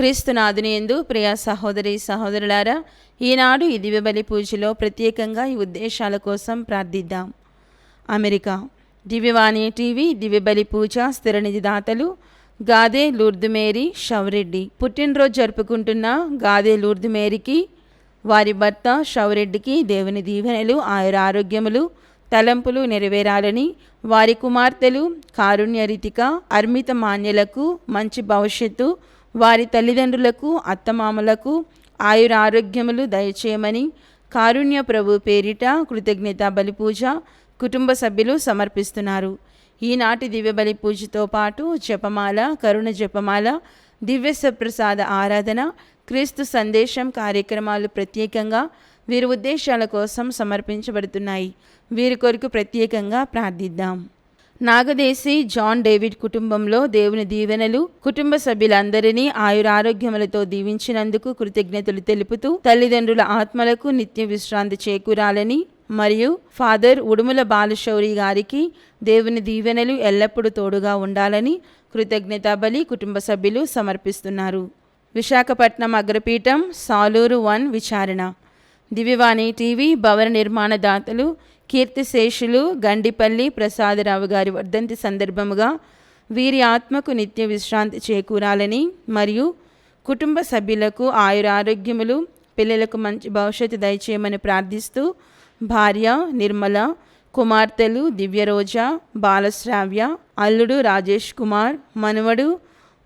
క్రీస్తునాథుని యందు ప్రియ సహోదరి సహోదరులారా, ఈనాడు ఈ దివ్యబలి పూజలో ప్రత్యేకంగా ఈ ఉద్దేశాల కోసం ప్రార్థిద్దాం. అమెరికా దివ్యవాణి టీవీ దివ్యబలి పూజ స్థిర నిధిదాతలు గాదే లూర్దు మేరీ షౌరెడ్డి. పుట్టినరోజు జరుపుకుంటున్న గాదే లూర్దు మేరీకి, వారి భర్త షౌరెడ్డికి దేవుని దీవెనలు, ఆయురారోగ్యములు, తలంపులు నెరవేరాలని, వారి కుమార్తెలు కారుణ్య రితిక, అర్మిత మాన్యులకు మంచి భవిష్యత్తు, వారి తల్లిదండ్రులకు అత్తమామలకు ఆయురారోగ్యములు దయచేయమని కారుణ్య ప్రభు పేరిట కృతజ్ఞత బలి పూజ కుటుంబ సభ్యులు సమర్పిస్తున్నారు. ఈనాటి దివ్య బలి పూజతో పాటు జపమాల, కరుణ జపమాల, దివ్య సప్రసాద ఆరాధన, క్రీస్తు సందేశం కార్యక్రమాలు ప్రత్యేకంగా వీరి ఉద్దేశాల కోసం సమర్పించబడుతున్నాయి. వీరి కొరకు ప్రత్యేకంగా ప్రార్థిద్దాం. నాగదేశి జాన్ డేవిడ్ కుటుంబంలో దేవుని దీవెనలు, కుటుంబ సభ్యులందరినీ ఆయురారోగ్యములతో దీవించినందుకు కృతజ్ఞతలు తెలుపుతూ తల్లిదండ్రుల ఆత్మలకు నిత్య విశ్రాంతి చేకూరాలని మరియు ఫాదర్ ఉడుముల బాలశౌరి గారికి దేవుని దీవెనలు ఎల్లప్పుడూ తోడుగా ఉండాలని కృతజ్ఞత బలి కుటుంబ సభ్యులు సమర్పిస్తున్నారు. విశాఖపట్నం అగ్రపీఠం సాలూరు 1 విచారణ. దివ్యవాణి టీవీ భవన నిర్మాణ దాతలు కీర్తిశేషులు గండిపల్లి ప్రసాదరావు గారి వర్ధంతి సందర్భముగా వీరి ఆత్మకు నిత్య విశ్రాంతి చేకూరాలని మరియు కుటుంబ సభ్యులకు ఆయురారోగ్యములు, పిల్లలకు మంచి భవిష్యత్తు దయచేయమని ప్రార్థిస్తూ భార్య నిర్మల, కుమార్తెలు దివ్యరోజ, బాలశ్రావ్య, అల్లుడు రాజేష్ కుమార్, మనవడు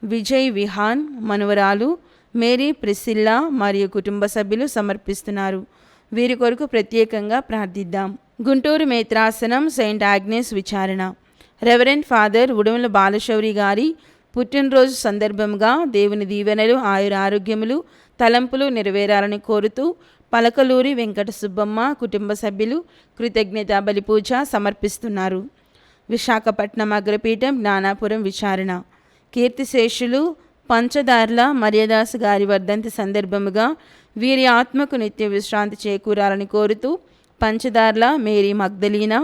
విజయ్ విహాన్, మనవరాలు మేరీ ప్రిసిల్లా మరియు కుటుంబ సభ్యులు సమర్పిస్తున్నారు. వీరి కొరకు ప్రత్యేకంగా ప్రార్థిద్దాం. గుంటూరు మేత్రాసనం సెయింట్ ఆగ్నేస్ విచారణ. రెవరెండ్ ఫాదర్ ఉడుముల బాలశౌరి గారి పుట్టినరోజు సందర్భంగా దేవుని దీవెనలు, ఆయురారోగ్యములు, తలంపులు నెరవేరాలని కోరుతూ పలకలూరి వెంకట సుబ్బమ్మ కుటుంబ సభ్యులు కృతజ్ఞత బలి పూజ సమర్పిస్తున్నారు. విశాఖపట్నం అగ్రపీఠం జ్ఞానాపురం విచారణ. కీర్తిశేషులు పంచదార్ల మర్యాదాస్ గారి వర్ధంతి సందర్భముగా వీరి ఆత్మకు నిత్య విశ్రాంతి చేకూరాలని కోరుతూ Panchadarla Mary Magdalena,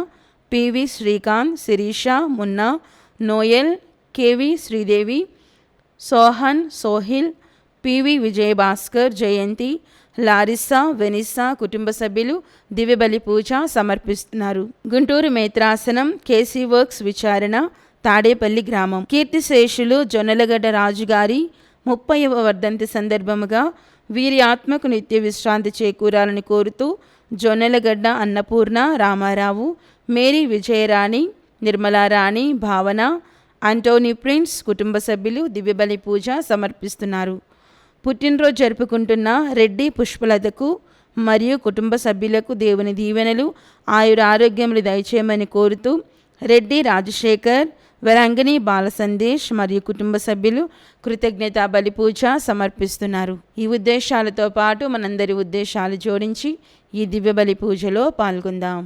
PV Srikanth, Sirisha, Munna, Noel, KV Sridevi, Sohan, Sohil, PV Vijayabhaskar, Jayanthi, Larissa, Vanessa కుటుంబ సభ్యులు దివ్యబలి పూజ సమర్పిస్తున్నారు. గుంటూరు మేత్రాసనం కేసీ వర్క్స్ విచారణ తాడేపల్లి గ్రామం. కీర్తిశేషులు జొన్నలగడ్డ రాజుగారి 30వ వర్ధంతి సందర్భముగా వీరి ఆత్మకు నిత్య విశ్రాంతి చేకూరాలని కోరుతూ జొన్నలగడ్డ అన్నపూర్ణ, రామారావు, మేరీ విజయరాణి, నిర్మలారాణి, భావన, అంటోనీ ప్రిన్స్ కుటుంబ సభ్యులు దివ్యబలి పూజ సమర్పిస్తున్నారు. పుట్టినరోజు జరుపుకుంటున్న రెడ్డి పుష్పలతకు మరియు కుటుంబ సభ్యులకు దేవుని దీవెనలు, ఆయురారోగ్యములు దయచేయమని కోరుతూ రెడ్డి రాజశేఖర్, వరంగని బాల సందేశ్ మరియు కుటుంబ సభ్యులు కృతజ్ఞత బలి పూజ సమర్పిస్తున్నారు. ఈ ఉద్దేశాలతో పాటు మనందరి ఉద్దేశాలు జోడించి ఈ దివ్య బలి పూజలో పాల్గొందాం.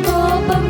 కోపం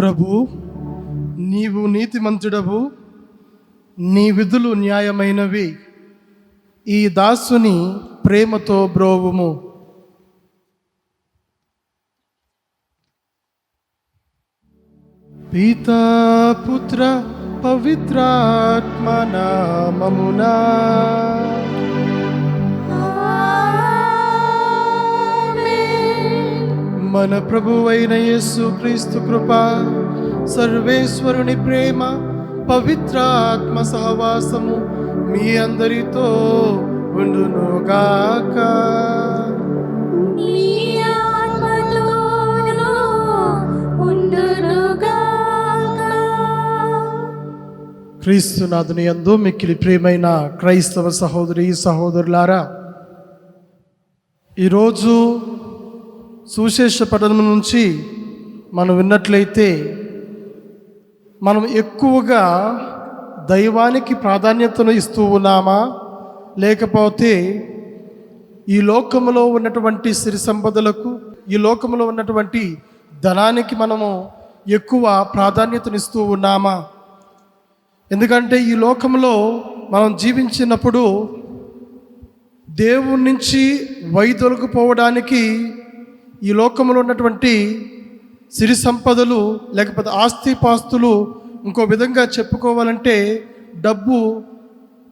ప్రభు, నీవు నీతిమంతుడవు, నీ విధులు న్యాయమైనవి. ఈ దాసుని ప్రేమతో బ్రోవుము. పితా పుత్ర పవిత్రాత్మ నామమునా. మన ప్రభువైన యేసు క్రీస్తు కృప, సర్వేశ్వరుని ప్రేమ, పవిత్రాత్మ సహవాసము మీ అందరితో ఉండునుగాక. క్రీస్తునాథుని యందు మిక్కిలి ప్రియమైన క్రైస్తవ సహోదరి సహోదరులారా, ఈరోజు సువిశేష పఠనం నుంచి మనం విన్నట్లయితే మనం ఎక్కువగా దైవానికి ప్రాధాన్యతను ఇస్తూ ఉన్నామా, లేకపోతే ఈ లోకములో ఉన్నటువంటి సిరి సంపదలకు, ఈ లోకములో ఉన్నటువంటి ధనానికి మనము ఎక్కువ ప్రాధాన్యతనిస్తూ ఉన్నామా? ఎందుకంటే ఈ లోకంలో మనం జీవించినప్పుడు దేవుడి నుంచి వైదొలగిపోవడానికి ఈ లోకంలో ఉన్నటువంటి సిరి సంపదలు, లేకపోతే ఆస్తిపాస్తులు, ఇంకో విధంగా చెప్పుకోవాలంటే డబ్బు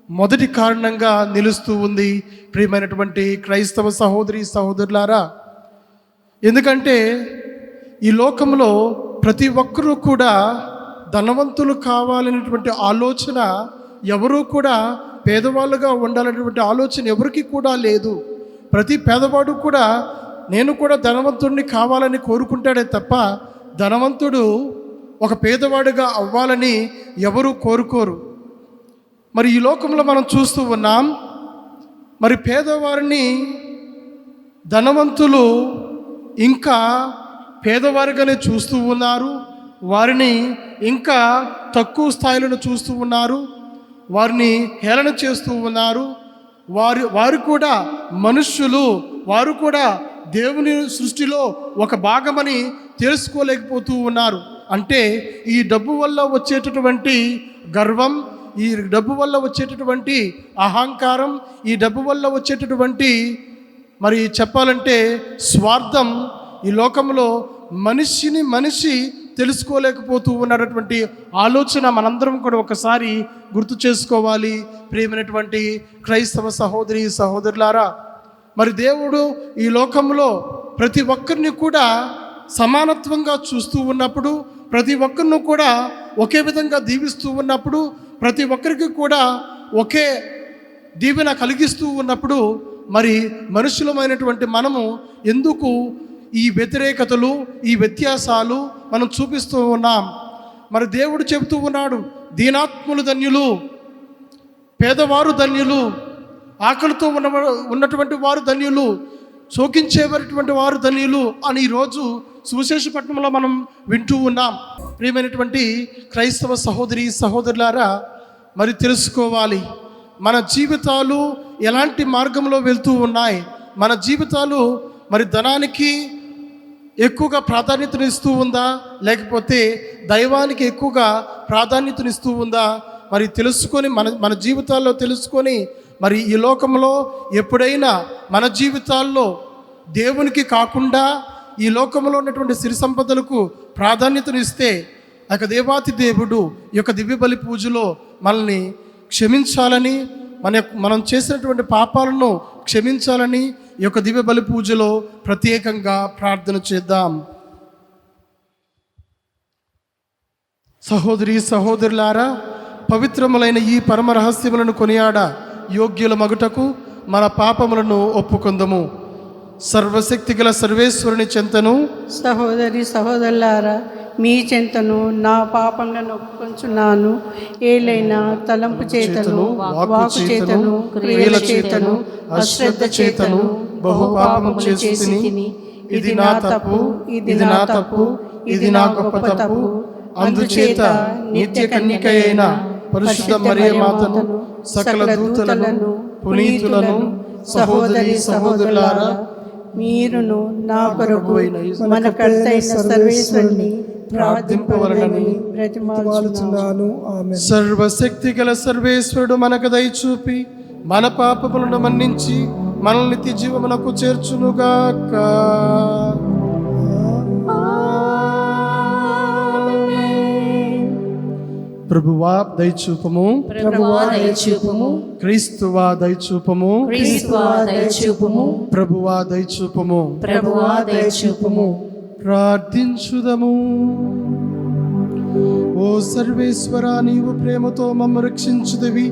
మొదటి కారణంగా నిలుస్తూ ఉంది. ప్రియమైనటువంటి క్రైస్తవ సహోదరి సహోదరులారా, ఎందుకంటే ఈ లోకంలో ప్రతి ఒక్కరూ కూడా ధనవంతులు కావాలనేటువంటి ఆలోచన, ఎవరూ కూడా పేదవాళ్ళుగా ఉండాలనేటువంటి ఆలోచన ఎవరికి కూడా లేదు. ప్రతి పేదవాడు కూడా నేను కూడా ధనవంతుడిని కావాలని కోరుకుంటాడే తప్ప ధనవంతుడు ఒక పేదవాడిగా అవ్వాలని ఎవరూ కోరుకోరు. మరి ఈ లోకంలో మనం చూస్తూ ఉన్నాం, మరి పేదవారిని ధనవంతులు ఇంకా పేదవారిగానే చూస్తూ ఉన్నారు, వారిని ఇంకా తక్కువ స్థాయిలను చూస్తూ ఉన్నారు, వారిని హేళన చేస్తూ ఉన్నారు. వారు కూడా మనుష్యులు, వారు కూడా దేవుని సృష్టిలో ఒక భాగమని తెలుసుకోలేకపోతూ ఉన్నారు. అంటే ఈ డబ్బు వల్ల వచ్చేటటువంటి గర్వం, ఈ డబ్బు వల్ల వచ్చేటటువంటి అహంకారం, ఈ డబ్బు వల్ల వచ్చేటటువంటి మరి చెప్పాలంటే స్వార్థం ఈ లోకంలో మనిషి తెలుసుకోలేకపోతూ ఉన్నటువంటి ఆలోచన మనందరం కూడా ఒకసారి గుర్తు చేసుకోవాలి. ప్రియమైనటువంటి క్రైస్తవ సహోదరి సహోదరులారా, మరి దేవుడు ఈ లోకంలో ప్రతి ఒక్కరిని కూడా సమానత్వంగా చూస్తూ ఉన్నప్పుడు, ప్రతి ఒక్కరిని కూడా ఒకే విధంగా దీవిస్తూ ఉన్నప్పుడు, ప్రతి ఒక్కరికి కూడా ఒకే దీవెన కలిగిస్తూ ఉన్నప్పుడు, మరి మనుషులమైనటువంటి మనము ఎందుకు ఈ వ్యతిరేకతలు, ఈ వ్యత్యాసాలు మనం చూపిస్తూ ఉన్నాం? మరి దేవుడు చెబుతూ ఉన్నాడు, దీనాత్ములు ధన్యులు, పేదవారు ధన్యులు, ఆకలితో ఉన్నటువంటి వారు ధన్యులు, శోకించేటువంటి వారు ధన్యులు అని ఈరోజు సువిశేషపట్నంలో మనం వింటూ ఉన్నాం. ప్రియమైనటువంటి క్రైస్తవ సహోదరి సహోదరులారా, మరి తెలుసుకోవాలి, మన జీవితాలు ఎలాంటి మార్గంలో వెళ్తూ ఉన్నాయి. మన జీవితాలు మరి ధనానికి ఎక్కువగా ప్రాధాన్యతనిస్తూ ఉందా, లేకపోతే దైవానికి ఎక్కువగా ప్రాధాన్యతనిస్తూ ఉందా? మరి తెలుసుకొని మన జీవితాల్లో తెలుసుకొని, మరి ఈ లోకంలో ఎప్పుడైనా మన జీవితాల్లో దేవునికి కాకుండా ఈ లోకంలో ఉన్నటువంటి సిరి సంపదలకు ప్రాధాన్యతనిస్తే, ఆ యొక్క దేవాతి దేవుడు ఈ యొక్క దివ్య బలి పూజలో మనల్ని క్షమించాలని, మనం చేసినటువంటి పాపాలను క్షమించాలని ఈ యొక్క దివ్య బలి పూజలో ప్రత్యేకంగా ప్రార్థన చేద్దాం. సహోదరి సహోదరులారా, పవిత్రములైన ఈ పరమ రహస్యములను కొనియాడ యోగ్యుల మగుటకు మన పాపములను ఒప్పుకొందము. సర్వశక్తి గల సర్వేశ్వరుని చెంతను, సహోదరి సహోదరులారా, మీ చెంతను నా పాపములను ఒప్పుకొంచున్నాను. ఏలైనా తలంపు చేతను, వాకు చేతను, క్రియల చేతను, అశ్రద్ధ చేతను బహు పాపము చేసితిని. ఇది నా తప్పు, ఇది నా తప్పు, ఇది నా గొప్ప తప్పు. అందుచేత నిత్య కన్యక అయిన పరిశుద్ధ మరియ మాతను, సకల దూతలను, పునీతులను, సహోదరి సహోదరులారా, మీరును నా కొరకు మన కర్తైన సర్వేశ్వరుని ప్రార్థింపవలనని బ్రతిమాలుచున్నాను. ఆమేన్. సర్వశక్తి గల సర్వేశ్వరుడు మనకు దయచూపి మన పాపములను మన్నించి మనల్ని నిత్య జీవమునకు చేర్చునుగాక. ప్రభువా దయచూపము, ప్రభువా దయచూపుము, క్రీస్తువా దయచూపము, క్రీస్తువా దయచూపుము, ప్రభువా దయచూపము. ప్రభువా దయచూపుము. ప్రార్థించుదము. ఓ సర్వేశ్వర, నీవు ప్రేమతో మమ్మ రక్షించుదివి.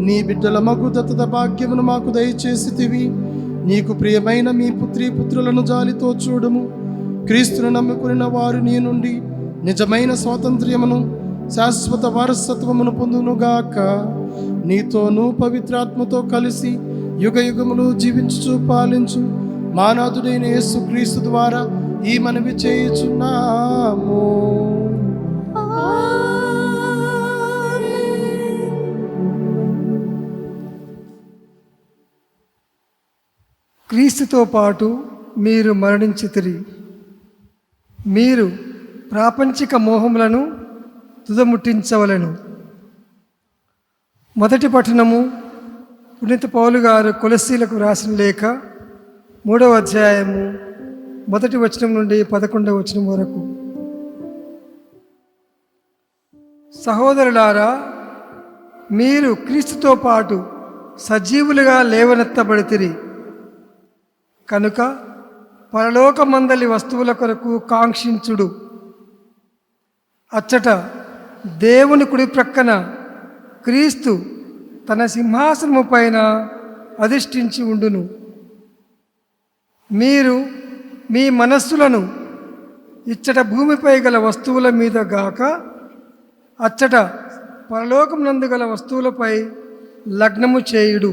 నీ బిడ్డల మగు దత్తత భాగ్యమును మాకు దయచేసితివి. నీకు ప్రియమైన మీ పుత్రీ పుత్రులను జాలితో చూడము. క్రీస్తును నమ్ముకున్న వారు నీ నుండి నిజమైన స్వాతంత్ర్యమును శాశ్వత వారసత్వమును పొందునుగాక. నీతోనూ పవిత్రాత్మతో కలిసి యుగ యుగములు జీవించుచు పాలించు మానాథుడైన యేసు క్రీస్తు ద్వారా ఈ మనవి చేయుచున్నాము. క్రీస్తుతో పాటు మీరు మరణించితిరి. మీరు ప్రాపంచిక మోహములను తుదముట్టించవలెను. మొదటి పఠనము పునీత పౌలు గారు కొలస్సీలకు రాసిన లేఖ 3వ అధ్యాయము 1వ వచనం నుండి 11వ వచనం వరకు. సహోదరులారా, మీరు క్రీస్తుతో పాటు సజీవులుగా లేవనెత్తబడితిరి కనుక పరలోకమందలి వస్తువుల కొరకు కాంక్షించుడు. అచ్చట దేవుని కుడి ప్రక్కన క్రీస్తు తన సింహాసనము పైన అధిష్ఠించి ఉండును. మీరు మీ మనస్సులను ఇచ్చట భూమిపై గల వస్తువుల మీద గాక అచ్చట పరలోకమునందు గల వస్తువులపై లగ్నము చేయుడు.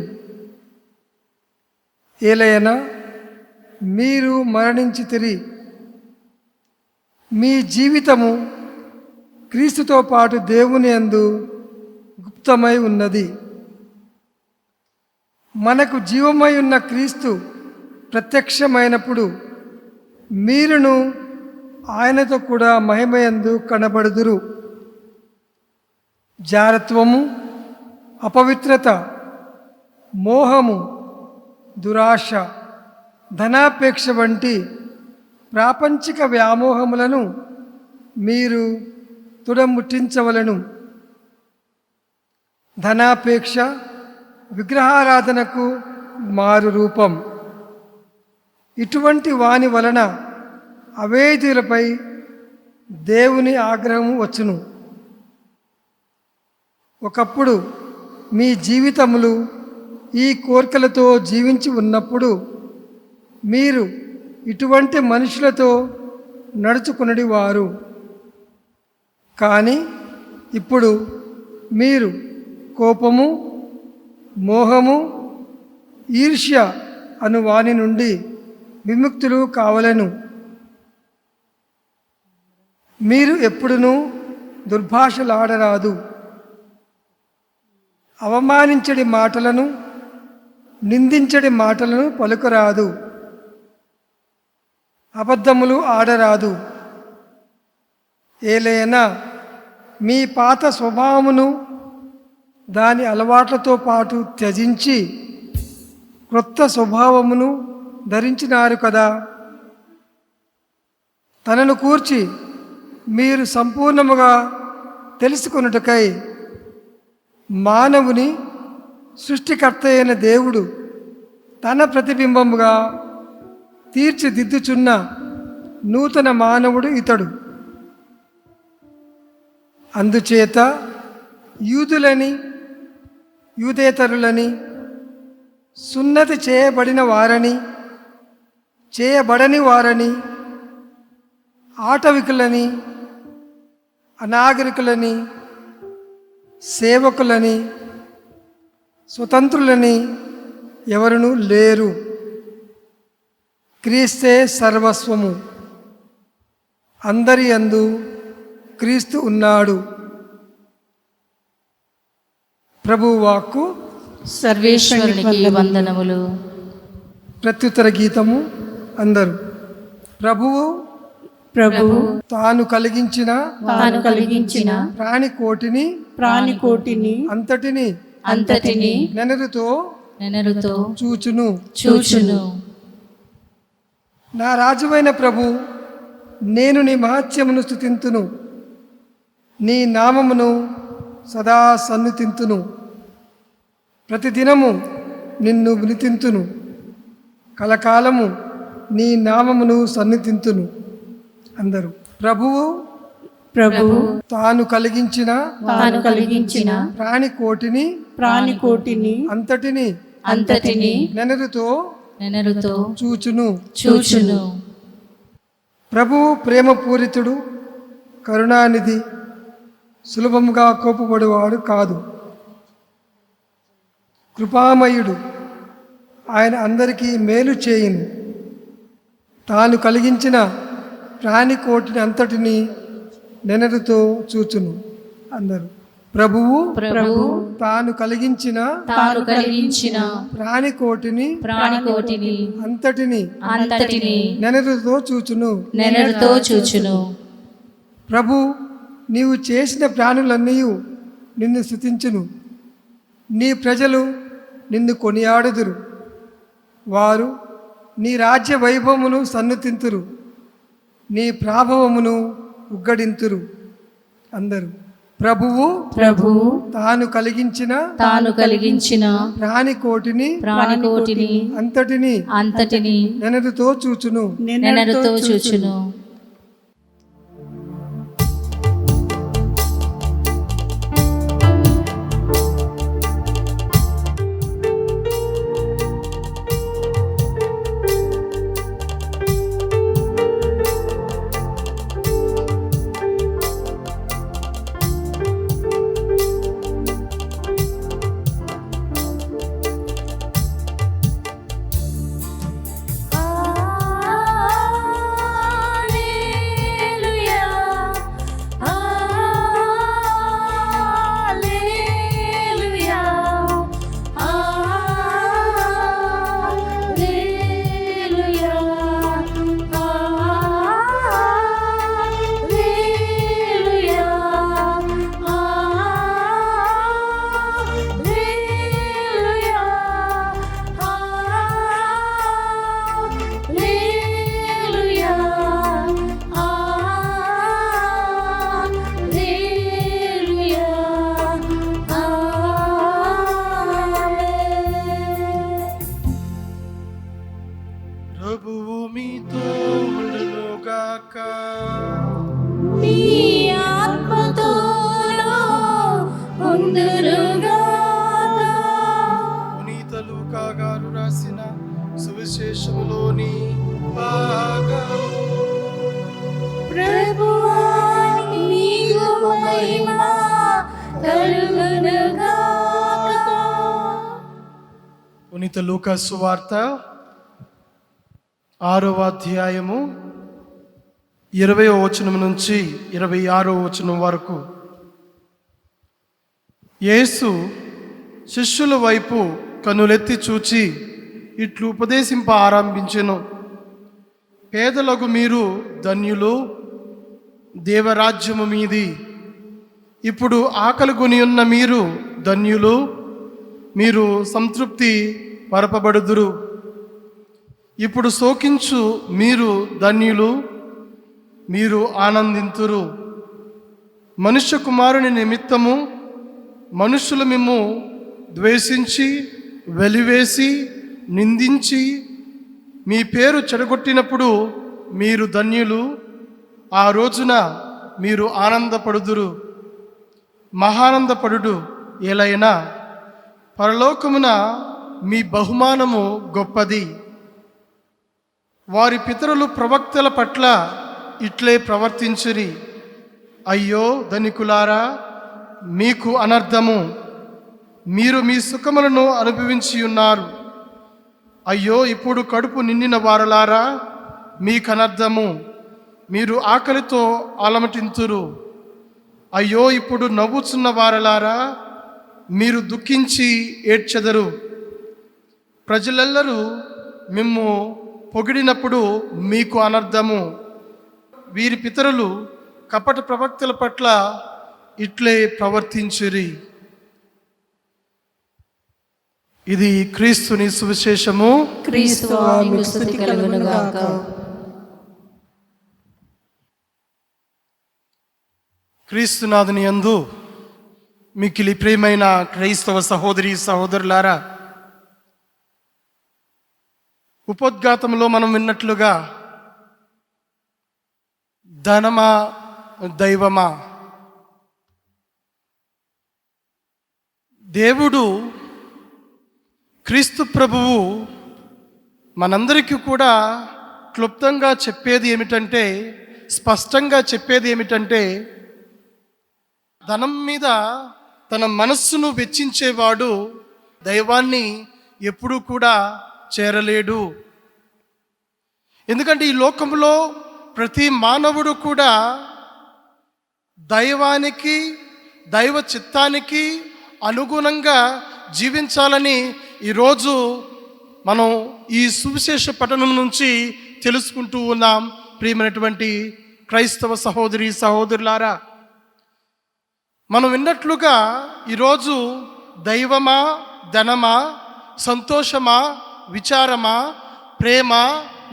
ఏలయన మీరు మరణించితిరి, మీ జీవితము క్రీస్తుతో పాటు దేవుని యందు గుప్తమై ఉన్నది. మనకు జీవమై ఉన్న క్రీస్తు ప్రత్యక్షమైనప్పుడు మీరును ఆయనతో కూడా మహిమయందు కనబడుదురు. జారత్వము, అపవిత్రత, మోహము, దురాశ, ధనాపేక్ష వంటి ప్రాపంచిక వ్యామోహములను మీరు తుడముట్టించవలను. ధనాపేక్ష విగ్రహారాధనకు మారు రూపం. ఇటువంటి వాని వలన అవేధులపై దేవుని ఆగ్రహము వచ్చును. ఒకప్పుడు మీ జీవితములు ఈ కోరికలతో జీవించి ఉన్నప్పుడు మీరు ఇటువంటి మనుషులతో నడుచుకునడి వారు. కానీ ఇప్పుడు మీరు కోపము, మోహము, ఈర్ష్య అను వాని నుండి విముక్తులు కావలెను. మీరు ఎప్పుడునూ దుర్భాషలాడరాదు. అవమానించడి మాటలను, నిందించడి మాటలను పలుకరాదు. అబద్ధములు ఆడరాదు. ఏలైనా మీ పాత స్వభావమును దాని అలవాట్లతో పాటు త్యజించి క్రొత్త స్వభావమును ధరించినారు కదా. తనను కూర్చి మీరు సంపూర్ణముగా తెలుసుకొనుటకై మానవుని సృష్టికర్త అయిన దేవుడు తన ప్రతిబింబముగా తీర్చిదిద్దుచున్న నూతన మానవుడు ఇతడు. అందుచేత యూదులని, యూదేతరులని, సున్నతి చేయబడిన వారని, చేయబడని వారని, ఆటవికులని, అనాగరికులని, సేవకులని, స్వతంత్రులని ఎవరునూ లేరు. క్రీస్తే సర్వస్వము. అందరి యందు క్రీస్తు ఉన్నాడు. ప్రభువు వాక్కు. సర్వేశ్వరునికి వందనములు. ప్రత్యుత్తర గీతము అందరూ. ప్రభువు ప్రభువు తాను కలిగించిన ప్రాణికోటిని అంతటిని నెనరుతో చూచును. నా రాజువైన ప్రభు, నేను నీ మహత్యమును స్తుతింతును, నీ నామమును సదా సన్నుతింతును. ప్రతిదినము నిన్ను వినుతింతును, కలకాలము నీ నామమును సన్నిధింతును. అందరూ. ప్రభువు తాను కలిగించిన ప్రాణికోటిని అంతటిని నెనరుతో చూచును. ప్రభువు ప్రేమపూరితుడు, కరుణానిధి, సులభముగా కోపపడువాడు కాదు. కృపామయుడు, ఆయన అందరికీ మేలు చేయును. తాను కలిగించిన ప్రాణికోటిని అంతటిని నెనరుతో చూచును. అందరూ. ప్రభువు తాను కలిగించిన ప్రాణికోటిని అంతటిని నెనరుతో చూచును. ప్రభు, నీవు చేసిన ప్రాణులన్నీ నిన్ను స్తుతించును. నీ ప్రజలు నిన్ను కొనియాడుదురు. వారు నీ రాజ్య వైభవమును సన్నుతింతురు, నీ ప్రాభవమును ఉగ్గడింతురు. అందరూ. ప్రభువు తాను కలిగించిన ప్రాణికోటిని అంతటిని నెనరుతో చూచును. ప్రభువు మీతో ఉండునుగాక. పునీత లూకా గారు రాసిన సువిశేషములోని భాగము. పునీత లూకా సువార్త 6వ అధ్యాయము 20వ వచనం నుంచి 26వ వచనం వరకు. యేసు శిష్యుల వైపు కనులెత్తి చూచి ఇట్లు ఉపదేశింప ఆరంభించెను. పేదలకు మీరు ధన్యులు, దేవరాజ్యము మీది. ఇప్పుడు ఆకలి కొని ఉన్న మీరు ధన్యులు, మీరు సంతృప్తి పరపబడుదురు. ఇప్పుడు శోకించు మీరు ధన్యులు, మీరు ఆనందింతురు. మనుష్య కుమారుని నిమిత్తము మనుషులు మిమ్ము ద్వేషించి, వెలివేసి, నిందించి, మీ పేరు చెడగొట్టినప్పుడు మీరు ధన్యులు. ఆ రోజున మీరు ఆనందపడుదురు, మహానందపడుడు. ఎలైనా పరలోకమున మీ బహుమానము గొప్పది. వారి పితరులు ప్రవక్తల పట్ల ఇట్లే ప్రవర్తించిరి. అయ్యో ధనికులారా, మీకు అనర్థము, మీరు మీ సుఖములను అనుభవించి ఉన్నారు. అయ్యో ఇప్పుడు కడుపు నిండిన వారలారా, మీకు అనర్థము, మీరు ఆకలితో అలమటింతురు. అయ్యో ఇప్పుడు నవ్వుచున్న వారలారా, మీరు దుఃఖించి ఏడ్చెదరు. ప్రజలెల్లరూ మిమ్ము పొగిడినప్పుడు మీకు అనర్థము. వీరి పితరులు కపట ప్రవక్తల పట్ల ఇట్లే ప్రవర్తించిరి. ఇది క్రీస్తుని సువిశేషము. క్రీస్తువా మీకు స్తుతి కలుగును గాక. క్రీస్తునాథుని యందు మిక్కిలి ప్రియమైన క్రైస్తవ సహోదరి సహోదరులారా, ఉపోద్ఘాతంలో మనం విన్నట్లుగా ధనమా దైవమా, దేవుడు క్రీస్తు ప్రభువు మనందరికీ కూడా క్లుప్తంగా చెప్పేది ఏమిటంటే, స్పష్టంగా చెప్పేది ఏమిటంటే, ధనం మీద తన మనస్సును వెచ్చించేవాడు దైవాన్ని ఎప్పుడూ కూడా చేరలేడు. ఎందుకంటే ఈ లోకంలో ప్రతి మానవుడు కూడా దైవానికి, దైవ చిత్తానికి అనుగుణంగా జీవించాలని ఈరోజు మనం ఈ సువిశేష పఠనం నుంచి తెలుసుకుంటూ ఉన్నాం. ప్రియమైనటువంటి క్రైస్తవ సహోదరి సహోదరులారా, మనం విన్నట్లుగా ఈరోజు దైవమా, ధనమా, సంతోషమా, విచారమా, ప్రేమ,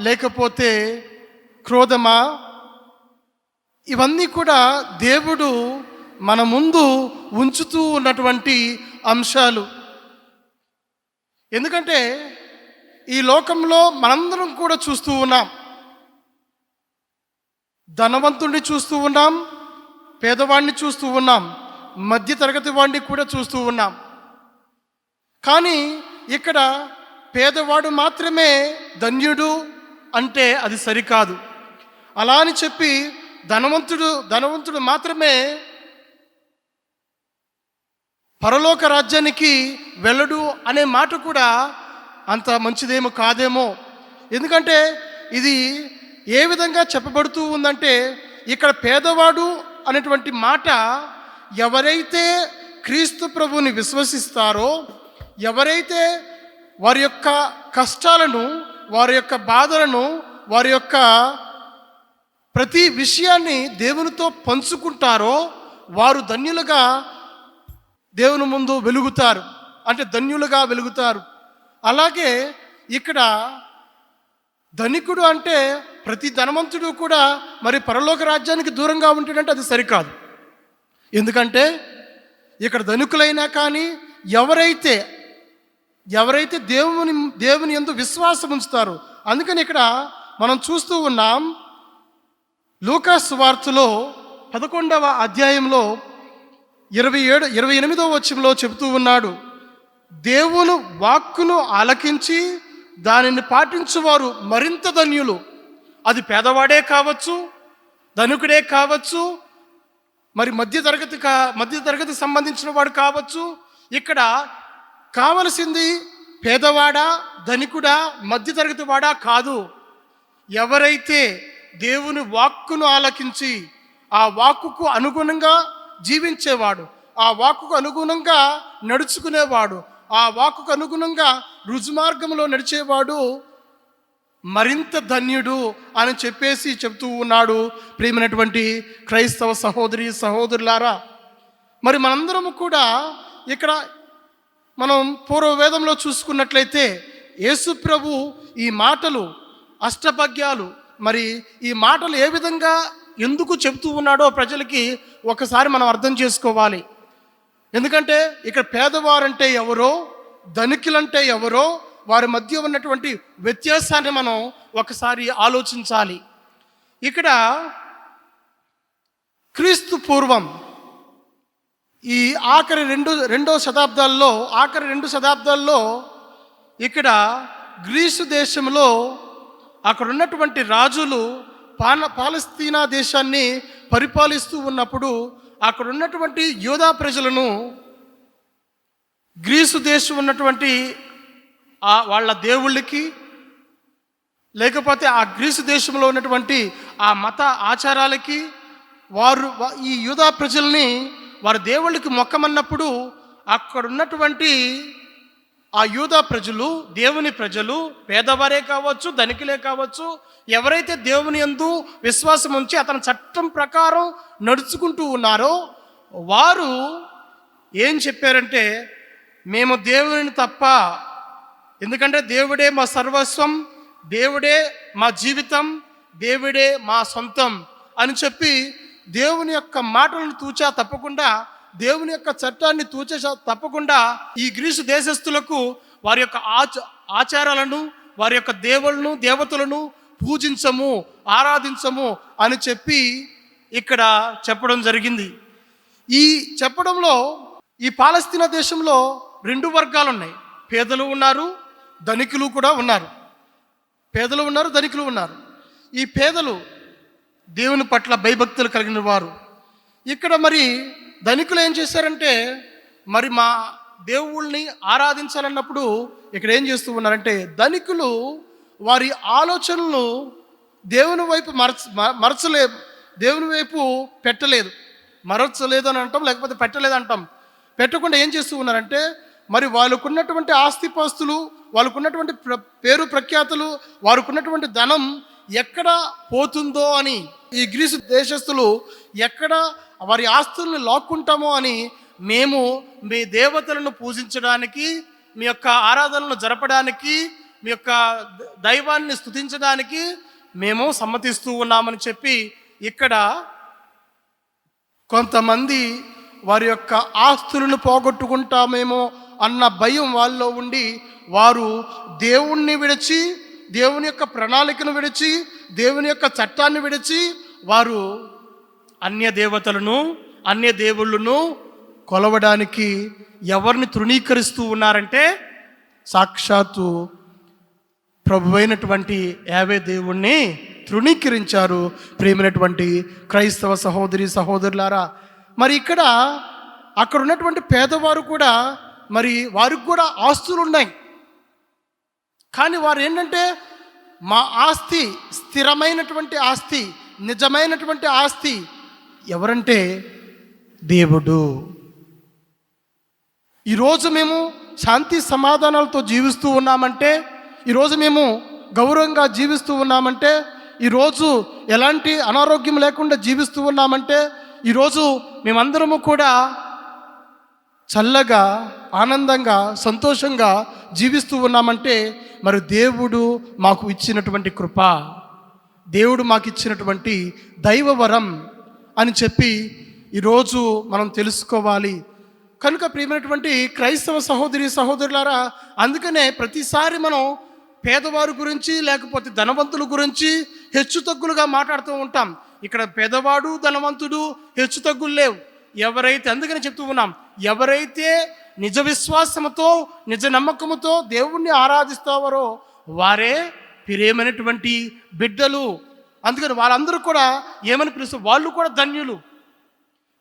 లేకపోతే క్రోధమా, ఇవన్నీ కూడా దేవుడు మన ముందు ఉంచుతూ ఉన్నటువంటి అంశాలు. ఎందుకంటే ఈ లోకంలో మనందరం కూడా చూస్తూ ఉన్నాం. ధనవంతుడిని చూస్తూ ఉన్నాం, పేదవాడిని చూస్తూ ఉన్నాం, మధ్య తరగతి వాడిని కూడా చూస్తూ ఉన్నాం. కానీ ఇక్కడ పేదవాడు మాత్రమే ధన్యుడు అంటే అది సరికాదు. అలా అని చెప్పి ధనవంతుడు మాత్రమే పరలోక రాజ్యానికి వెళ్ళడు అనే మాట కూడా అంత మంచిదేమో కాదేమో. ఎందుకంటే ఇది ఏ విధంగా చెప్పబడుతూ ఉందంటే, ఇక్కడ పేదవాడు అనేటువంటి మాట ఎవరైతే క్రీస్తు ప్రభువుని విశ్వసిస్తారో, ఎవరైతే వారి యొక్క కష్టాలను, వారి యొక్క బాధలను, వారి యొక్క ప్రతి విషయాన్ని దేవునితో పంచుకుంటారో వారు ధన్యులుగా దేవుని ముందు వెలుగుతారు, అంటే ధన్యులుగా వెలుగుతారు. అలాగే ఇక్కడ ధనికుడు అంటే ప్రతి ధనవంతుడు కూడా మరి పరలోక రాజ్యానికి దూరంగా ఉంటాడంటే అది సరికాదు. ఎందుకంటే ఇక్కడ ధనికులైనా కానీ ఎవరైతే దేవుని యందు విశ్వాసం ఉంచుతారు. అందుకని ఇక్కడ మనం చూస్తూ ఉన్నాం, లూకా సువార్తలో 11వ అధ్యాయంలో 28వ వచనంలో చెబుతూ ఉన్నాడు, దేవుని వాక్కును ఆలకించి దానిని పాటించువారు మరింత ధన్యులు. అది పేదవాడే కావచ్చు, ధనికుడే కావచ్చు, మరి మధ్య తరగతి సంబంధించిన వాడు కావచ్చు. ఇక్కడ కావలసింది పేదవాడా, ధనికుడా, మధ్య తరగతి వాడా కాదు. ఎవరైతే దేవుని వాక్కును ఆలకించి ఆ వాక్కుకు అనుగుణంగా జీవించేవాడు, ఆ వాక్కుకు అనుగుణంగా నడుచుకునేవాడు, ఆ వాక్కుకు అనుగుణంగా రుజుమార్గంలో నడిచేవాడు మరింత ధన్యుడు అని చెప్పేసి చెప్తూ ఉన్నాడు. ప్రియమైనటువంటి క్రైస్తవ సహోదరి సహోదరులారా, మరి మనందరము కూడా ఇక్కడ మనం పూర్వవేదంలో చూసుకున్నట్లయితే యేసు ప్రభు ఈ మాటలు, అష్టభాగ్యాలు, మరి ఈ మాటలు ఏ విధంగా ఎందుకు చెప్తూ ఉన్నాడో ప్రజలకి ఒకసారి మనం అర్థం చేసుకోవాలి. ఎందుకంటే ఇక్కడ పేదవారంటే ఎవరో, ధనికులంటే ఎవరో, వారి మధ్య ఉన్నటువంటి వ్యత్యాసాన్ని మనం ఒకసారి ఆలోచించాలి. ఇక్కడ క్రీస్తు పూర్వం ఈ ఆఖరి రెండు శతాబ్దాల్లో ఇక్కడ గ్రీసు దేశంలో అక్కడ ఉన్నటువంటి రాజులు పాలస్తీనా దేశాన్ని పరిపాలిస్తూ ఉన్నప్పుడు అక్కడ ఉన్నటువంటి యూదా ప్రజలను గ్రీసు దేశం ఉన్నటువంటి వాళ్ళ దేవుళ్ళకి, లేకపోతే ఆ గ్రీసు దేశంలో ఉన్నటువంటి ఆ మత ఆచారాలకి వారు ఈ యూదా ప్రజల్ని వారి దేవుళ్ళకి మొక్కమన్నప్పుడు అక్కడ ఉన్నటువంటి ఆ యూదా ప్రజలు, దేవుని ప్రజలు, పేదవారే కావచ్చు, ధనికులే కావచ్చు, ఎవరైతే దేవుని యందు విశ్వాసం ఉంచి అతని చట్టం ప్రకారం నడుచుకుంటూ ఉన్నారో వారు ఏం చెప్పారంటే, మేము దేవుని తప్ప, ఎందుకంటే దేవుడే మా సర్వస్వం, దేవుడే మా జీవితం, దేవుడే మా సొంతం అని చెప్పి దేవుని యొక్క మాటలను తూచా తప్పకుండా, దేవుని యొక్క చట్టాన్ని తూచా తప్పకుండా ఈ గ్రీసు దేశస్థులకు వారి యొక్క ఆచారాలను, వారి యొక్క దేవుళ్ళను, దేవతలను పూజించము, ఆరాధించము అని చెప్పి ఇక్కడ చెప్పడం జరిగింది. ఈ చెప్పడంలో ఈ పాలస్తీనా దేశంలో 2 వర్గాలు ఉన్నాయి. పేదలు ఉన్నారు, ధనికులు కూడా ఉన్నారు. పేదలు ఉన్నారు, ధనికులు ఉన్నారు. ఈ పేదలు దేవుని పట్ల భయభక్తులు కలిగిన వారు. ఇక్కడ మరి ధనికులు ఏం చేశారంటే, మరి మా దేవుళ్ళని ఆరాధించాలన్నప్పుడు ఇక్కడ ఏం చేస్తూ ఉన్నారంటే, ధనికులు వారి ఆలోచనలు దేవుని వైపు దేవుని వైపు పెట్టలేదు. మరచలేదు అని అంటాం, లేకపోతే పెట్టలేదు అంటాం. పెట్టకుండా ఏం చేస్తూ ఉన్నారంటే, మరి వాళ్ళకున్నటువంటి ఆస్తిపాస్తులు, వాళ్ళకున్నటువంటి పేరు ప్రఖ్యాతులు, వారికున్నటువంటి ధనం ఎక్కడ పోతుందో అని, ఈ గ్రీసు దేశస్థులు ఎక్కడ వారి ఆస్తుల్ని లాక్కుంటామో అని, మేము మీ దేవతలను పూజించడానికి, మీ యొక్క ఆరాధనలను జరపడానికి, మీ యొక్క దైవాన్ని స్తుతించడానికి మేము సమ్మతిస్తూ ఉన్నామని చెప్పి ఇక్కడ కొంతమంది వారి యొక్క ఆస్తులను పోగొట్టుకుంటామేమో అన్న భయం వాళ్ళలో ఉండి, వారు దేవుణ్ణి విడిచి, దేవుని యొక్క ప్రణాళికను విడిచి, దేవుని యొక్క చట్టాన్ని విడిచి వారు అన్య దేవతలను, అన్య దేవుళ్ళను కొలవడానికి ఎవరిని తృణీకరిస్తూ ఉన్నారంటే, సాక్షాత్తు ప్రభువైనటువంటి యావే దేవుణ్ణి తృణీకరించారు. ప్రేమైనటువంటి క్రైస్తవ సహోదరి సహోదరులారా, మరి ఇక్కడ అక్కడ ఉన్నటువంటి పేదవారు కూడా, మరి వారికి కూడా ఆస్తులు ఉన్నాయి. కానీ వారు ఏంటంటే, మా ఆస్తి స్థిరమైనటువంటి ఆస్తి, నిజమైనటువంటి ఆస్తి ఎవరంటే దేవుడు. ఈరోజు మేము శాంతి సమాధానాలతో జీవిస్తూ ఉన్నామంటే, ఈరోజు మేము గౌరవంగా జీవిస్తూ ఉన్నామంటే, ఈరోజు ఎలాంటి అనారోగ్యం లేకుండా జీవిస్తూ ఉన్నామంటే, ఈరోజు మేమందరము కూడా చల్లగా, ఆనందంగా, సంతోషంగా జీవిస్తూ ఉన్నామంటే, మరి దేవుడు మాకు ఇచ్చినటువంటి కృప, దేవుడు మాకు ఇచ్చినటువంటి దైవవరం అని చెప్పి ఈరోజు మనం తెలుసుకోవాలి. కనుక ప్రియమైనటువంటి క్రైస్తవ సహోదరి సహోదరులారా, అందుకనే ప్రతిసారి మనం పేదవారి గురించి, లేకపోతే ధనవంతుల గురించి హెచ్చు తగ్గులుగా మాట్లాడుతూ ఉంటాం. ఇక్కడ పేదవాడు, ధనవంతుడు హెచ్చు తగ్గులు లేవు. ఎవరైతే, అందుకని చెప్తూ ఉన్నాం, ఎవరైతే నిజ విశ్వాసముతో, నిజ నమ్మకముతో దేవుణ్ణి ఆరాధిస్తారో వారే ప్రియమైనటువంటి బిడ్డలు. అందుకని వాళ్ళందరూ కూడా ఏమని పిలుస్తారు, వాళ్ళు కూడా ధన్యులు,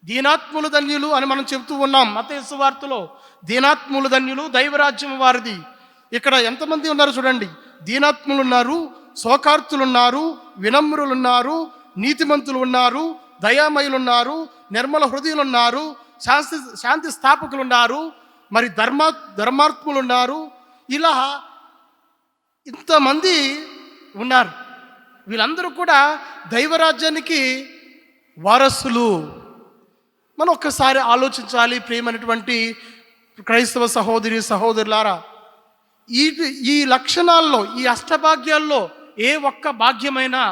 దీనాత్ములు ధన్యులు అని మనం చెబుతూ ఉన్నాం. మత్తయి సువార్తలో దీనాత్ములు ధన్యులు, దైవరాజ్యం వారిది. ఇక్కడ ఎంతమంది ఉన్నారు చూడండి. దీనాత్ములు ఉన్నారు, శోకార్తులు ఉన్నారు, వినమ్రులు ఉన్నారు, నీతిమంతులు ఉన్నారు, దయామయులు ఉన్నారు, నిర్మల హృదయులు ఉన్నారు, శాంతి స్థాపకులు ఉన్నారు, మరి ధర్మాత్ములు ఉన్నారు. ఇలా ఇంతమంది ఉన్నారు. వీళ్ళందరూ కూడా దైవరాజ్యానికి వారసులు. మనం ఒక్కసారి ఆలోచించాలి ప్రియమైనటువంటి క్రైస్తవ సహోదరి సహోదరులారా. ఈ లక్షణాల్లో, ఈ అష్టభాగ్యాల్లో ఏ ఒక్క భాగ్యమైనా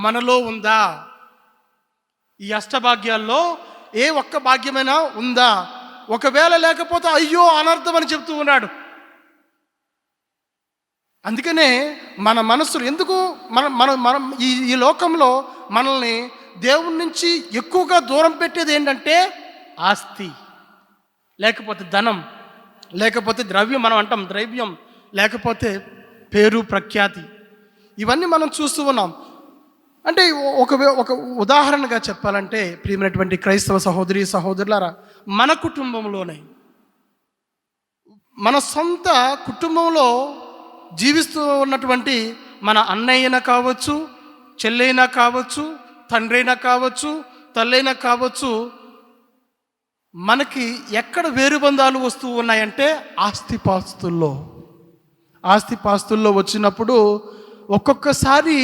మనలో ఉందా? ఈ అష్టభాగ్యాల్లో ఏ ఒక్క భాగ్యమైనా ఉందా? ఒకవేళ లేకపోతే అయ్యో అనర్థం అని చెప్తూ ఉన్నాడు. అందుకనే మన మనసులు ఎందుకు మనం ఈ లోకంలో మనల్ని దేవుని నుంచి ఎక్కువగా దూరం పెట్టేది ఏంటంటే ఆస్తి, లేకపోతే ధనం, లేకపోతే ద్రవ్యం, మనం అంటాం ద్రవ్యం, లేకపోతే పేరు ప్రఖ్యాతి. ఇవన్నీ మనం చూస్తూ ఉన్నాం. అంటే ఒక ఉదాహరణగా చెప్పాలంటే ప్రియమైనటువంటి క్రైస్తవ సహోదరి సహోదరులారా, మన కుటుంబంలోనే, మన సొంత కుటుంబంలో జీవిస్తూ ఉన్నటువంటి మన అన్నయ్యన కావచ్చు, చెల్లైనా కావచ్చు, తండ్రైనా కావచ్చు, తల్లైనా కావచ్చు, మనకి ఎక్కడ వేరుబంధాలు వస్తూ ఉన్నాయంటే ఆస్తిపాస్తుల్లో. ఆస్తిపాస్తుల్లో వచ్చినప్పుడు ఒక్కొక్కసారి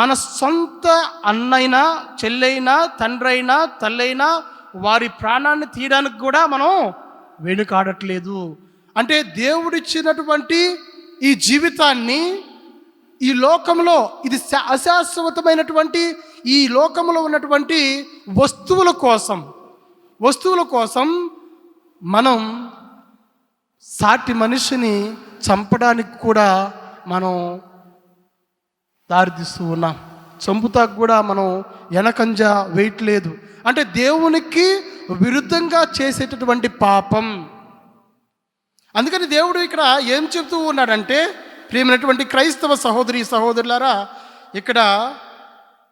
మన సొంత అన్నైనా చెల్లైనా తండ్రైనా తల్లైనా వారి ప్రాణాన్ని తీయడానికి కూడా మనం వెనుకాడట్లేదు. అంటే దేవుడిచ్చినటువంటి ఈ జీవితాన్ని ఈ లోకంలో ఇది అశాశ్వతమైనటువంటి ఈ లోకంలో ఉన్నటువంటి వస్తువుల కోసం మనం సాటి మనిషిని చంపడానికి కూడా మనం దారితీస్తూ ఉన్నాం. చంపుతాకు కూడా మనం వెనకంజ వేయట్లేదు. అంటే దేవునికి విరుద్ధంగా చేసేటటువంటి పాపం. అందుకని దేవుడు ఇక్కడ ఏం చెప్తూ ఉన్నాడంటే, ప్రియమైనటువంటి క్రైస్తవ సహోదరి సహోదరులారా, ఇక్కడ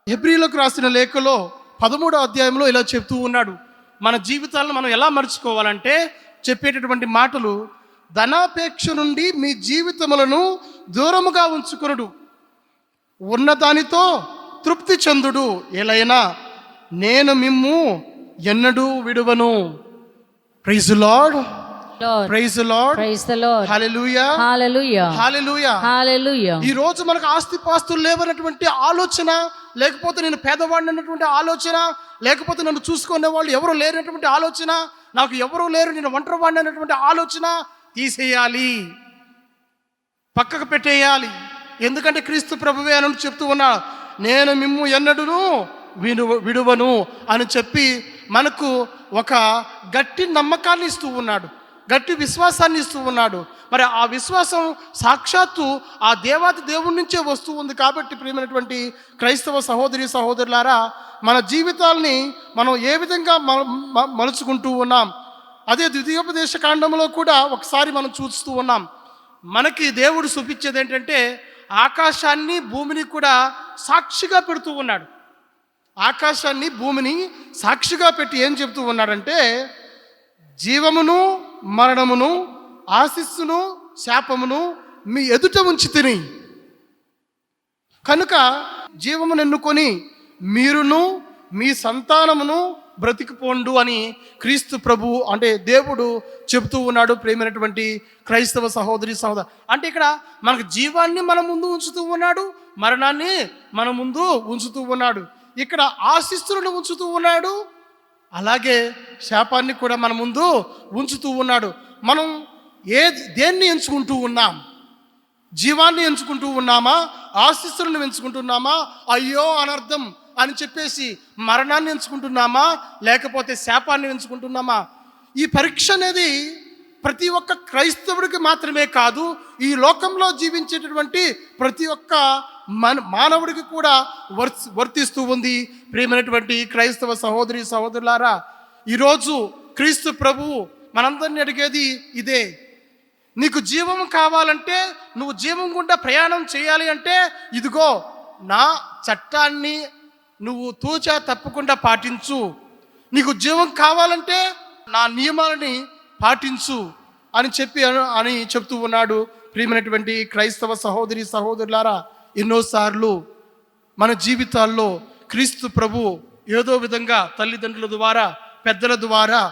హెబ్రీలకు రాసిన లేఖలో 13వ అధ్యాయంలో ఇలా చెప్తూ ఉన్నాడు. మన జీవితాలను మనం ఎలా మర్చుకోవాలంటే చెప్పేటటువంటి మాటలు, ధనాపేక్ష నుండి మీ జీవితములను దూరముగా ఉంచుకొనుడు, ఉన్నదానితో తృప్తి చెందుడు, ఎలైనా నేను మిమ్ము ఎన్నడూ విడువను. Praise the lord, praise the lord, praise the lord, hallelujah, hallelujah, hallelujah, hallelujah. ఈ రోజు మనకు ఆస్తిపాస్తులు లేవన్నటువంటి ఆలోచన, లేకపోతే నేను పేదవాడిని అన్నటువంటి ఆలోచన, లేకపోతే నన్ను చూసుకునే వాళ్ళు ఎవరు లేనటువంటి ఆలోచన, నాకు ఎవరు లేరు నేను ఒంటరివాడిని అన్నటువంటి ఆలోచన తీసేయాలి, పక్కకు పెట్టేయాలి. ఎందుకంటే క్రీస్తు ప్రభువే అని చెప్తూ ఉన్నా, నేను మిమ్ము ఎన్నడూను విడువను అని చెప్పి మనకు ఒక గట్టి నమ్మకాన్ని ఇస్తూ ఉన్నాడు, గట్టి విశ్వాసాన్ని ఇస్తూ ఉన్నాడు. మరి ఆ విశ్వాసం సాక్షాత్తు ఆ దేవాది దేవుడి నుంచే వస్తూ ఉంది. కాబట్టి ప్రియమైనటువంటి క్రైస్తవ సహోదరి సహోదరులారా, మన జీవితాల్ని మనం ఏ విధంగా మలుచుకుంటూ ఉన్నాం, అదే ద్వితీయోపదేశ కాండంలో కూడా ఒకసారి మనం చూస్తూ ఉన్నాం. మనకి దేవుడు చూపించేది ఏంటంటే ఆకాశాన్ని భూమిని కూడా సాక్షిగా పెడుతూ ఉన్నాడు. ఆకాశాన్ని భూమిని సాక్షిగా పెట్టి ఏం చెప్తూ ఉన్నాడంటే, జీవమును మరణమును ఆశీస్సును శాపమును మీ ఎదుట ఉంచి తిని కనుక జీవమును ఎన్నుకొని మీరును మీ సంతానమును బ్రతికిపోండు అని క్రీస్తు ప్రభు అంటే దేవుడు చెబుతూ ఉన్నాడు. ప్రేమైనటువంటి క్రైస్తవ సహోదరి సహోదరు, అంటే ఇక్కడ మనకు జీవాన్ని మన ముందు ఉంచుతూ ఉన్నాడు, మరణాన్ని మన ముందు ఉంచుతూ ఉన్నాడు, ఇక్కడ ఆశీస్సులను ఉంచుతూ ఉన్నాడు, అలాగే శాపాన్ని కూడా మన ముందు ఉంచుతూ ఉన్నాడు. మనం దేన్ని ఎంచుకుంటూ ఉన్నాం? జీవాన్ని ఎంచుకుంటూ ఉన్నామా, ఆశీస్సులను ఎంచుకుంటున్నామా, అయ్యో అనర్థం అని చెప్పేసి మరణాన్ని ఎంచుకుంటున్నామా, లేకపోతే శాపాన్ని ఎంచుకుంటున్నామా? ఈ పరీక్ష అనేది ప్రతి ఒక్క క్రైస్తవుడికి మాత్రమే కాదు, ఈ లోకంలో జీవించేటటువంటి ప్రతి ఒక్క మానవుడికి కూడా వర్తిస్తూ ఉంది. ప్రియమైనటువంటి క్రైస్తవ సహోదరి సహోదరులారా, ఈరోజు క్రీస్తు ప్రభువు మనందరినీ అడిగేది ఇదే. నీకు జీవం కావాలంటే, నువ్వు జీవం గుండా ప్రయాణం చేయాలి అంటే, ఇదిగో నా చట్టాన్ని నువ్వు తూచా తప్పకుండా పాటించు. నీకు జీవం కావాలంటే నా నియమాలని పాటించు అని చెప్తూ ఉన్నాడు. ప్రియమైనటువంటి క్రైస్తవ సహోదరి సహోదరులారా, ఎన్నోసార్లు మన జీవితాల్లో క్రీస్తు ప్రభు ఏదో విధంగా తల్లిదండ్రుల ద్వారా, పెద్దల ద్వారా,